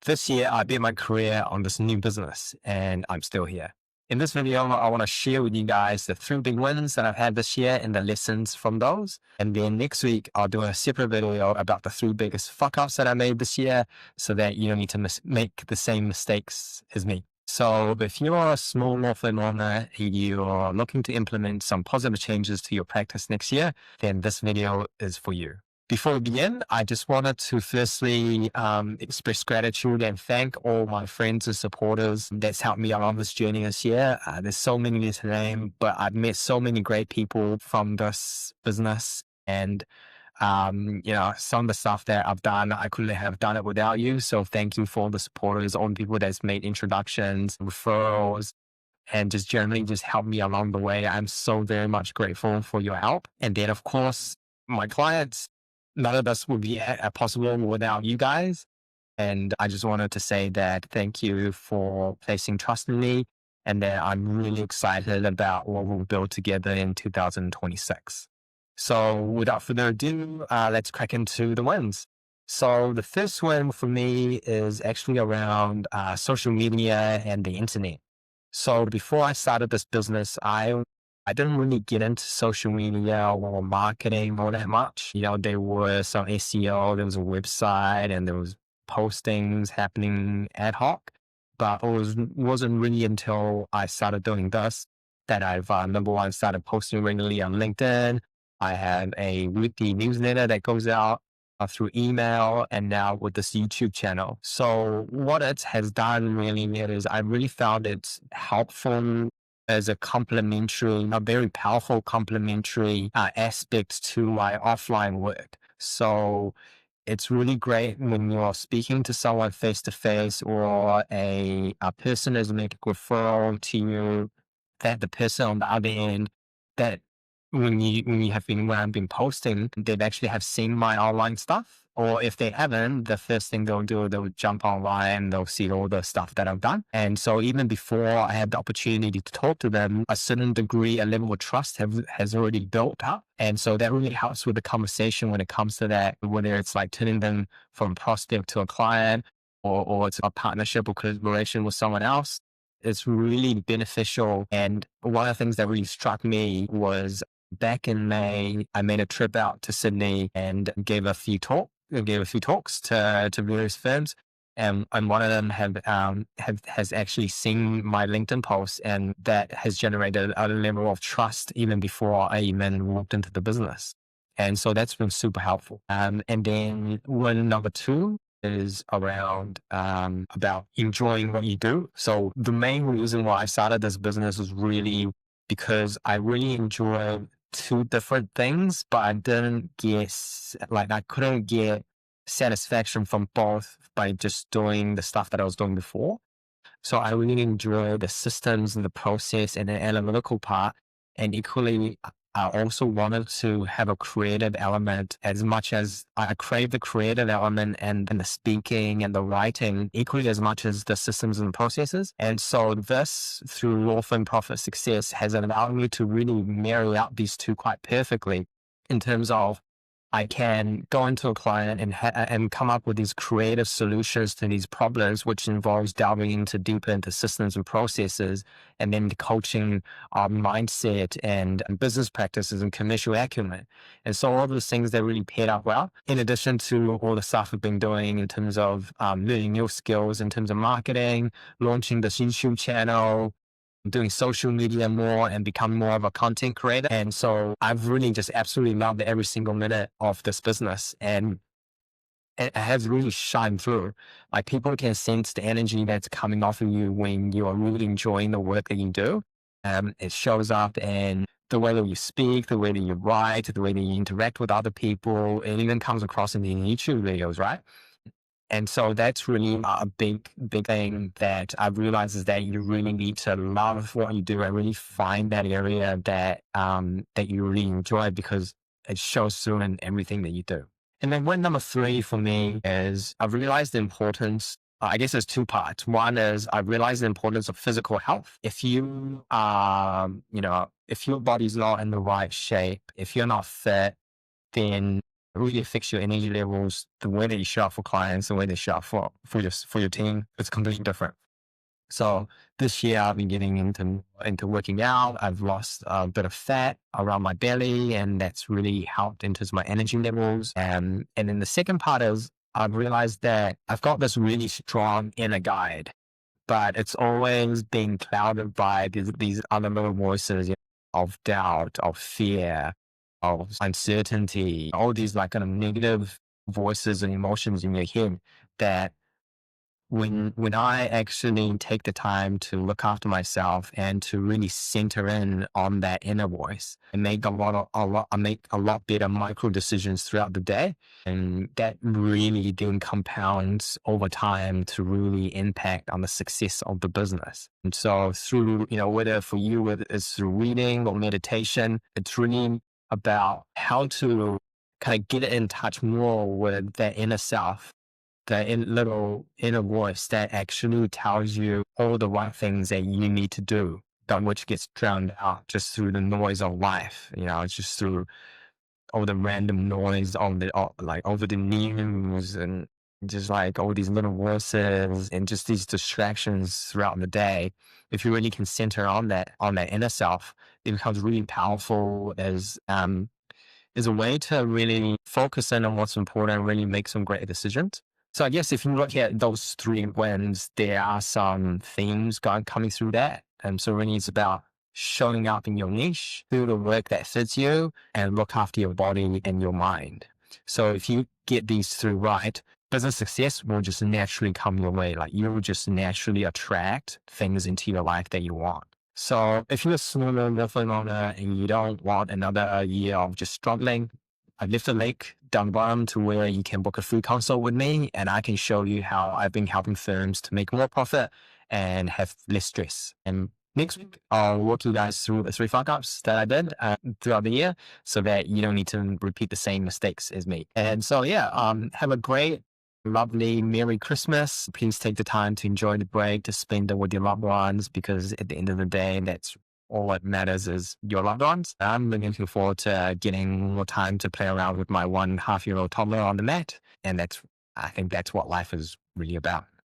This year, I built my career on this new business and I'm still here. In this video, I want to share with you guys the 3 big wins that I've had this year and the lessons from those. And then next week, I'll do a separate video about the 3 biggest fuck ups that I made this year so that you don't need to make the same mistakes as me. So if you are a small law firm owner, you are looking to implement some positive changes to your practice next year, then this video is for you. Before we begin, I just wanted to firstly express gratitude and thank all my friends and supporters that's helped me along this journey this year. There's so many to name, but I've met so many great people from this business, and some of the stuff that I've done, I couldn't have done it without you. So thank you for all the supporters, all the people that's made introductions, referrals, and just generally just helped me along the way. I'm so very much grateful for your help. And then, of course, my clients. None of this would be possible without you guys. And I just wanted to say that thank you for placing trust in me, and that I'm really excited about what we'll build together in 2026. So without further ado, let's crack into the wins. So the first win for me is actually around social media and the internet. So before I started this business, I didn't really get into social media or marketing all that much. There was some SEO, there was a website, and there was postings happening ad hoc. But it wasn't really until I started doing this that I've, number one, started posting regularly on LinkedIn. I have a weekly newsletter that goes out through email, and now with this YouTube channel. So what it has done really is I really found it helpful as a very powerful complementary aspect to my offline work. So it's really great when you're speaking to someone face to face, or a person is making a referral to you, that the person on the other end, that when I've been posting, they've actually have seen my online stuff. Or if they haven't, the first thing they'll do, they'll jump online, they'll see all the stuff that I've done. And so even before I had the opportunity to talk to them, a certain degree, a level of trust has already built up. And so that really helps with the conversation when it comes to that, whether it's like turning them from prospect to a client, or it's a partnership or collaboration with someone else. It's really beneficial. And one of the things that really struck me was back in May, I made a trip out to Sydney and gave a few talks to various firms, and one of them has actually seen my LinkedIn post, and that has generated a level of trust even before I even walked into the business. And so that's been super helpful. And then one number 2 is around about enjoying what you do. So the main reason why I started this business was really because I really enjoy 2 different things, but I couldn't get satisfaction from both by just doing the stuff that I was doing before. So I really enjoy the systems and the process and the analytical part. And equally, I also wanted to have a creative element. As much as I crave the creative element and the speaking and the writing, equally as much as the systems and processes. And so this, through Law Firm Profit Success, has allowed me to really marry up these 2 quite perfectly, in terms of I can go into a client and come up with these creative solutions to these problems, which involves delving deeper into systems and processes, and then the coaching, mindset, and business practices and commercial acumen. And so all those things that really paired up well, in addition to all the stuff I've been doing in terms of learning new skills in terms of marketing, launching this YouTube channel, doing social media more, and become more of a content creator. And so I've really just absolutely loved every single minute of this business, and it has really shined through. Like, people can sense the energy that's coming off of you when you are really enjoying the work that you do. It shows up in the way that you speak, the way that you write, the way that you interact with other people. It even comes across in the YouTube videos, right? And so that's really a big thing that I've realized, is that you really need to love what you do and really find that area that you really enjoy, because it shows through in everything that you do. And then win number 3 for me is I've realized the importance. I guess there's 2 parts. One is I've realized the importance of physical health. If you if your body's not in the right shape, if you're not fit, then really affects your energy levels, the way that you show up for clients, the way they show up for your team. It's completely different. So this year I've been getting into working out. I've lost a bit of fat around my belly, and that's really helped in terms of my energy levels. And then the second part is I've realized that I've got this really strong inner guide, but it's always been clouded by these other little voices of doubt, of fear, of uncertainty, all these like kind of negative voices and emotions in your head that when I actually take the time to look after myself and to really center in on that inner voice and make I make a lot better micro decisions throughout the day, and that really then compounds over time to really impact on the success of the business. And so through, whether for you, whether it's through reading or meditation, it's really about how to kind of get in touch more with that inner self, the little inner voice that actually tells you all the right things that you need to do, but which gets drowned out just through the noise of life. It's just through all the random noise over the news and just like all these little voices and just these distractions throughout the day. If you really can center on that inner self, it becomes really powerful as a way to really focus in on what's important and really make some great decisions. So I guess if you look at those 3 wins, there are some themes coming through that. And so really it's about showing up in your niche, do the work that fits you, and look after your body and your mind. So if you get these 3 right, business success will just naturally come your way. Like you will just naturally attract things into your life that you want. So if you're a smaller business owner and you don't want another year of just struggling, I've left a link down bottom to where you can book a free consult with me, and I can show you how I've been helping firms to make more profit and have less stress. And next week, I'll walk you guys through the 3 fuck-ups that I did throughout the year so that you don't need to repeat the same mistakes as me. And so, have a great, lovely, Merry Christmas. Please take the time to enjoy the break, to spend it with your loved ones, because at the end of the day, that's all that matters is your loved ones. I'm looking forward to getting more time to play around with my 1.5-year-old toddler on the mat. And I think that's what life is really about.